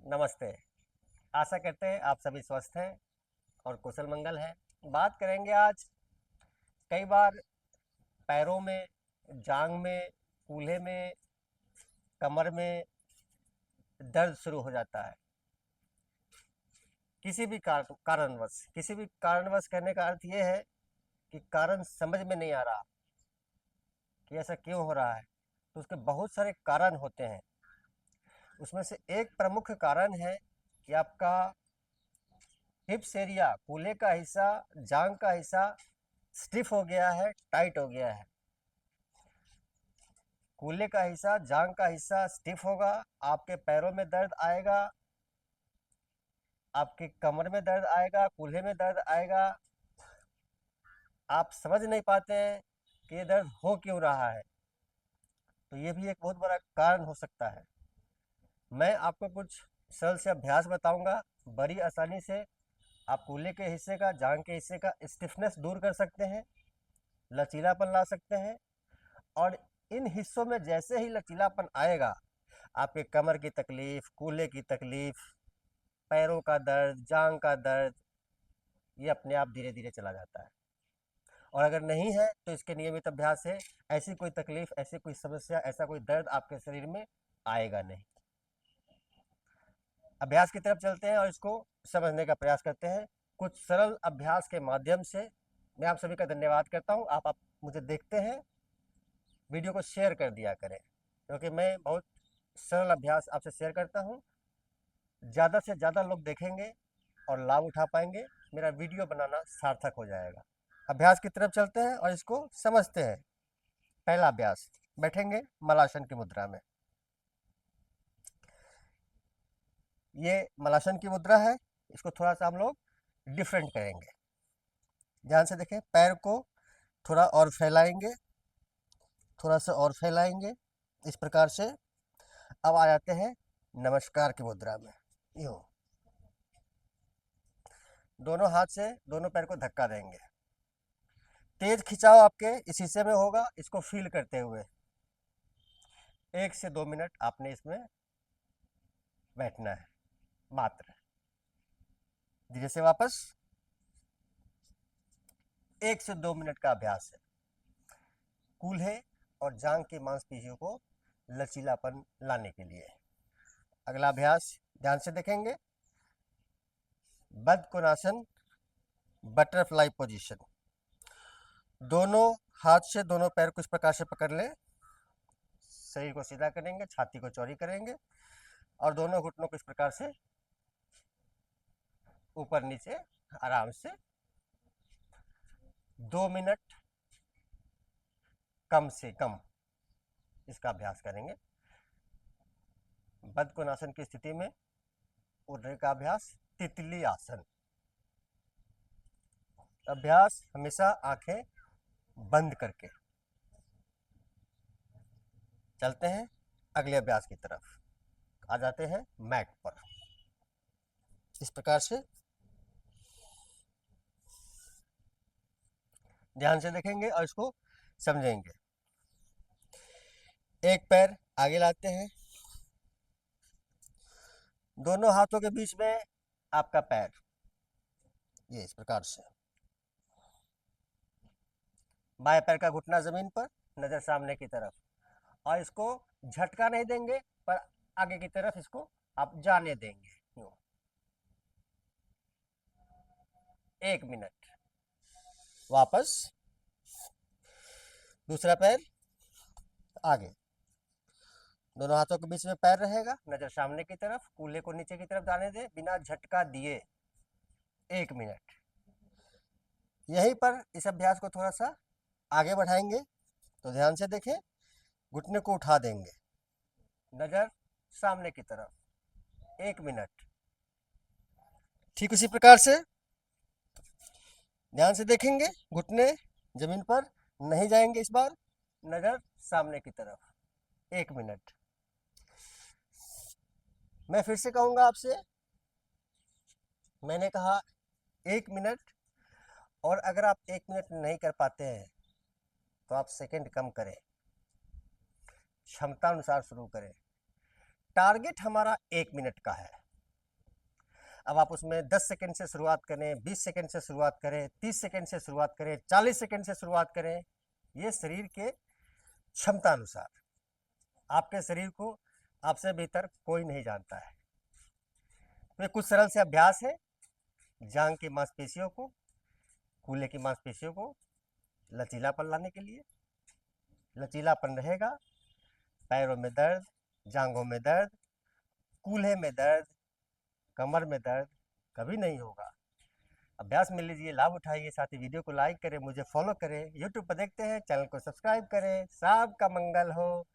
नमस्ते। आशा करते हैं आप सभी स्वस्थ हैं और कुशल मंगल हैं। बात करेंगे आज, कई बार पैरों में, जांग में, कूल्हे में, कमर में दर्द शुरू हो जाता है। किसी भी कारणवश कहने का अर्थ ये है कि कारण समझ में नहीं आ रहा कि ऐसा क्यों हो रहा है। तो उसके बहुत सारे कारण होते हैं। उसमें से एक प्रमुख कारण है कि आपका हिप्स एरिया, कूल्हे का हिस्सा, जांग का हिस्सा स्टिफ हो गया है, टाइट हो गया है। कूल्हे का हिस्सा, जांग का हिस्सा स्टिफ होगा, आपके पैरों में दर्द आएगा, आपके कमर में दर्द आएगा, कूल्हे में दर्द आएगा। आप समझ नहीं पाते हैं कि ये दर्द हो क्यों रहा है। तो ये भी एक बहुत बड़ा कारण हो सकता है। मैं आपको कुछ सरल से अभ्यास बताऊंगा। बड़ी आसानी से आप कूल्हे के हिस्से का, जांग के हिस्से का स्टिफनेस दूर कर सकते हैं, लचीलापन ला सकते हैं। और इन हिस्सों में जैसे ही लचीलापन आएगा, आपके कमर की तकलीफ, कूल्हे की तकलीफ, पैरों का दर्द, जांग का दर्द, ये अपने आप धीरे धीरे चला जाता है। और अगर नहीं है तो इसके नियमित अभ्यास से ऐसी कोई तकलीफ, ऐसी कोई समस्या, ऐसा कोई दर्द आपके शरीर में आएगा नहीं। अभ्यास की तरफ चलते हैं और इसको समझने का प्रयास करते हैं। कुछ सरल अभ्यास के माध्यम से मैं आप सभी का धन्यवाद करता हूँ। आप मुझे देखते हैं, वीडियो को शेयर कर दिया करें, क्योंकि मैं बहुत सरल अभ्यास आपसे शेयर करता हूँ। ज़्यादा से ज़्यादा लोग देखेंगे और लाभ उठा पाएंगे, मेरा वीडियो बनाना सार्थक हो जाएगा। अभ्यास की तरफ चलते हैं और इसको समझते हैं। पहला अभ्यास, बैठेंगे मलासन की मुद्रा में। ये मलासन की मुद्रा है, इसको थोड़ा सा हम लोग डिफरेंट करेंगे। ध्यान से देखें, पैर को थोड़ा और फैलाएंगे, थोड़ा सा और फैलाएंगे, इस प्रकार से। अब आ जाते हैं नमस्कार की मुद्रा में। यूं दोनों हाथ से दोनों पैर को धक्का देंगे। तेज खिंचाव आपके इस हिस्से में होगा, इसको फील करते हुए 1 से 2 मिनट आपने इसमें बैठना है मात्र। धीरे से वापस। 1 से 2 मिनट का अभ्यास है, कूल्हे और जांग की मांसपेशियों को लचीलापन लाने के लिए। अगला अभ्यास ध्यान से देखेंगे, बद्ध कोणासन, बटरफ्लाई पोजीशन। दोनों हाथ से दोनों पैर को इस प्रकार से पकड़ लें, शरीर को सीधा करेंगे, छाती को चौड़ी करेंगे और दोनों घुटनों को इस प्रकार से ऊपर नीचे आराम से 2 मिनट कम से कम इसका अभ्यास करेंगे। बद्ध कोणासन की स्थिति में उड़ने का अभ्यास, तितली आसन। अभ्यास हमेशा आंखें बंद करके। चलते हैं अगले अभ्यास की तरफ। आ जाते हैं मैट पर, इस प्रकार से। ध्यान से देखेंगे और इसको समझेंगे। एक पैर आगे लाते हैं, दोनों हाथों के बीच में आपका पैर, ये इस प्रकार से। बाएं पैर का घुटना जमीन पर, नजर सामने की तरफ, और इसको झटका नहीं देंगे पर आगे की तरफ इसको आप जाने देंगे। यूं 1 मिनट। वापस, दूसरा पैर आगे, दोनों हाथों के बीच में पैर रहेगा, नजर सामने की तरफ, कूल्हे को नीचे की तरफ जाने दें बिना झटका दिए। 1 मिनट। यहीं पर इस अभ्यास को थोड़ा सा आगे बढ़ाएंगे, तो ध्यान से देखें, घुटने को उठा देंगे, नजर सामने की तरफ। 1 मिनट। ठीक उसी प्रकार से ध्यान से देखेंगे, घुटने जमीन पर नहीं जाएंगे, इस बार नजर सामने की तरफ। 1 मिनट। मैं फिर से कहूंगा आपसे, मैंने कहा 1 मिनट, और अगर आप 1 मिनट नहीं कर पाते हैं तो आप सेकंड कम करें, क्षमता अनुसार शुरू करें। टारगेट हमारा 1 मिनट का है। अब आप उसमें 10 सेकंड से शुरुआत करें, 20 सेकंड से शुरुआत करें, 30 सेकंड से शुरुआत करें, 40 सेकंड से शुरुआत करें, ये शरीर के क्षमता अनुसार। आपके शरीर को आपसे बेहतर कोई नहीं जानता है। तो ये कुछ सरल से अभ्यास है जांघ की मांसपेशियों को, कूल्हे की मांसपेशियों को लचीलापन लाने के लिए। लचीलापन रहेगा, पैरों में दर्द, जांघों में दर्द, कूल्हे में दर्द, कमर में दर्द कभी नहीं होगा। अभ्यास में लीजिए, लाभ उठाइए, साथ ही वीडियो को लाइक करें, मुझे फॉलो करें, यूट्यूब पर देखते हैं चैनल को सब्सक्राइब करें। सबका मंगल हो।